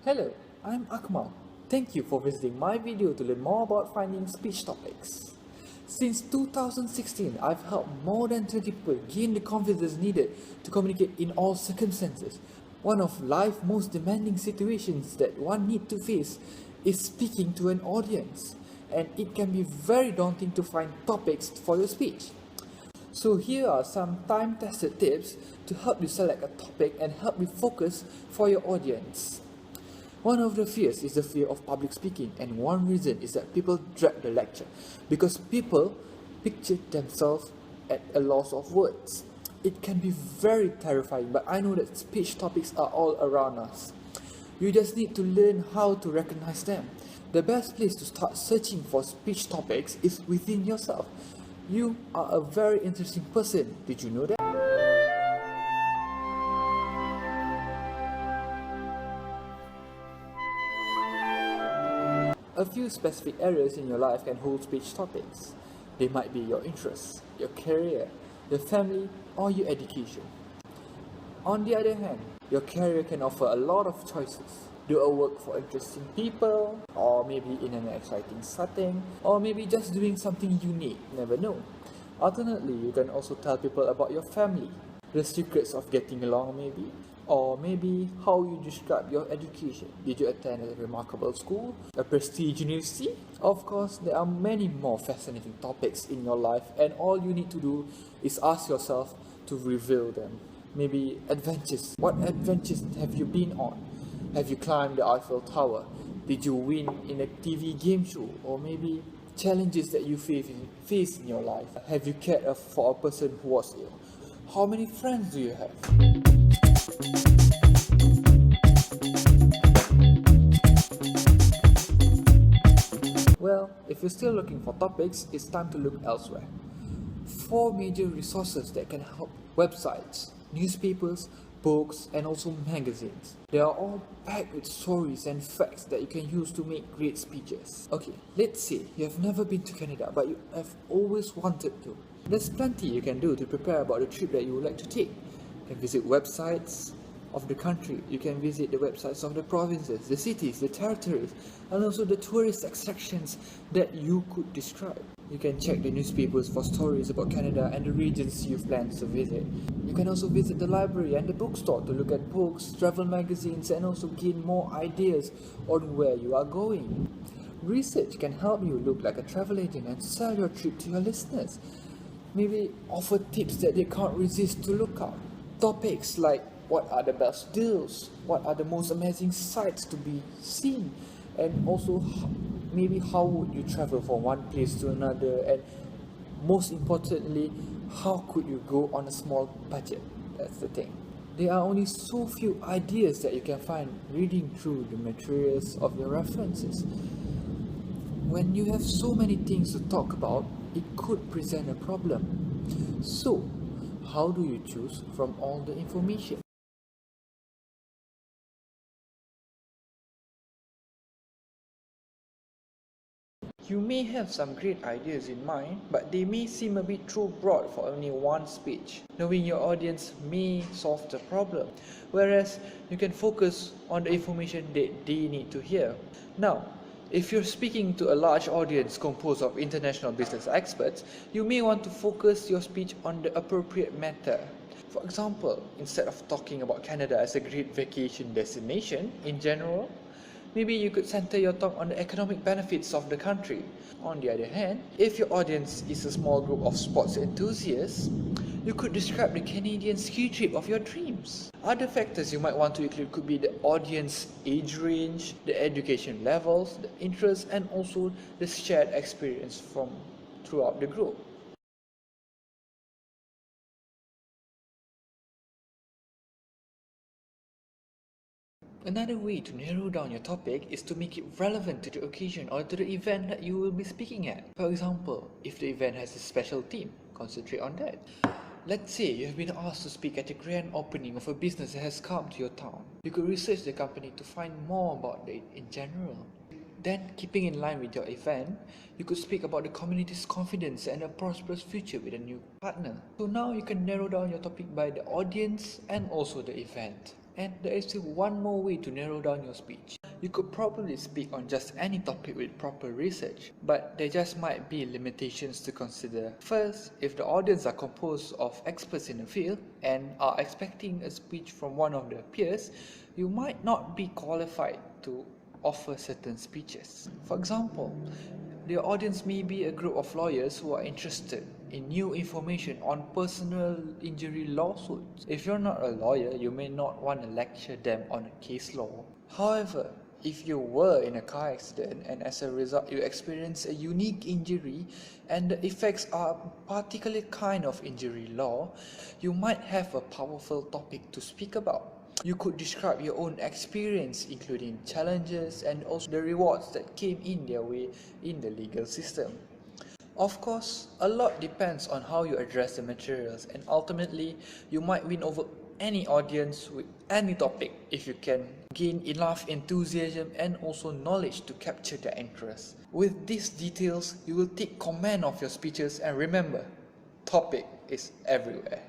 Hello, I'm Akmal. Thank you for visiting my video to learn more about finding speech topics. Since 2016, I've helped more than 30 people gain the confidence needed to communicate in all circumstances. One of life's most demanding situations that one needs to face is speaking to an audience, and it can be very daunting to find topics for your speech. So here are some time-tested tips to help you select a topic and help you focus for your audience. One of the fears is the fear of public speaking, and one reason is that people dread the lecture because people picture themselves at a loss of words. It can be very terrifying, but I know that speech topics are all around us. You just need to learn how to recognize them. The best place to start searching for speech topics is within yourself. You are a very interesting person. Did you know that? A few specific areas in your life can hold speech topics. They might be your interests, your career, your family, or your education. On the other hand, your career can offer a lot of choices. Do a work for interesting people, or maybe in an exciting setting, or maybe just doing something unique, never know. Alternately, you can also tell people about your family, the secrets of getting along maybe, or maybe how you describe your education. Did you attend a remarkable school, a prestige university? Of course, there are many more fascinating topics in your life, and all you need to do is ask yourself to reveal them. Maybe adventures. What adventures have you been on? Have you climbed the Eiffel Tower? Did you win in a TV game show? Or maybe challenges that you face in your life? Have you cared for a person who was ill? How many friends do you have? Well, if you're still looking for topics, it's time to look elsewhere. 4 major resources that can help: websites, newspapers, books, and also magazines. They are all packed with stories and facts that you can use to make great speeches. Okay, let's say you have never been to Canada, but you have always wanted to. There's plenty you can do to prepare about the trip that you would like to take. You can visit websites of the country, you can visit the websites of the provinces, the cities, the territories, and also the tourist attractions that you could describe. You can check the newspapers for stories about Canada and the regions you plan to visit. You can also visit the library and the bookstore to look at books, travel magazines, and also gain more ideas on where you are going. Research can help you look like a travel agent and sell your trip to your listeners. Maybe offer tips that they can't resist to look up. Topics like what are the best deals, what are the most amazing sights to be seen, and also maybe how would you travel from one place to another, and most importantly, how could you go on a small budget? That's the thing. There are only so few ideas that you can find reading through the materials of your references. When you have so many things to talk about, it could present a problem. So, how do you choose from all the information? You may have some great ideas in mind, but they may seem a bit too broad for only one speech. Knowing your audience may solve the problem, whereas you can focus on the information that they need to hear. Now, if you're speaking to a large audience composed of international business experts, you may want to focus your speech on the appropriate matter. For example, instead of talking about Canada as a great vacation destination in general, maybe you could center your talk on the economic benefits of the country. On the other hand, if your audience is a small group of sports enthusiasts, you could describe the Canadian ski trip of your dreams. Other factors you might want to include could be the audience age range, the education levels, the interests, and also the shared experience from throughout the group. Another way to narrow down your topic is to make it relevant to the occasion or to the event that you will be speaking at. For example, if the event has a special theme, concentrate on that. Let's say you have been asked to speak at the grand opening of a business that has come to your town. You could research the company to find more about it in general. Then, keeping in line with your event, you could speak about the community's confidence and a prosperous future with a new partner. So now you can narrow down your topic by the audience and also the event. And there is still one more way to narrow down your speech. You could probably speak on just any topic with proper research, but there just might be limitations to consider. First, if the audience are composed of experts in the field and are expecting a speech from one of their peers, you might not be qualified to offer certain speeches. For example, the audience may be a group of lawyers who are interested in new information on personal injury lawsuits. If you're not a lawyer, you may not want to lecture them on a case law. However, if you were in a car accident and as a result you experience a unique injury and the effects are a particular kind of injury law, you might have a powerful topic to speak about. You could describe your own experience, including challenges and also the rewards that came in their way in the legal system. Of course, a lot depends on how you address the materials, and ultimately, you might win over any audience with any topic if you can gain enough enthusiasm and also knowledge to capture their interest. With these details, you will take command of your speeches, and remember, topic is everywhere.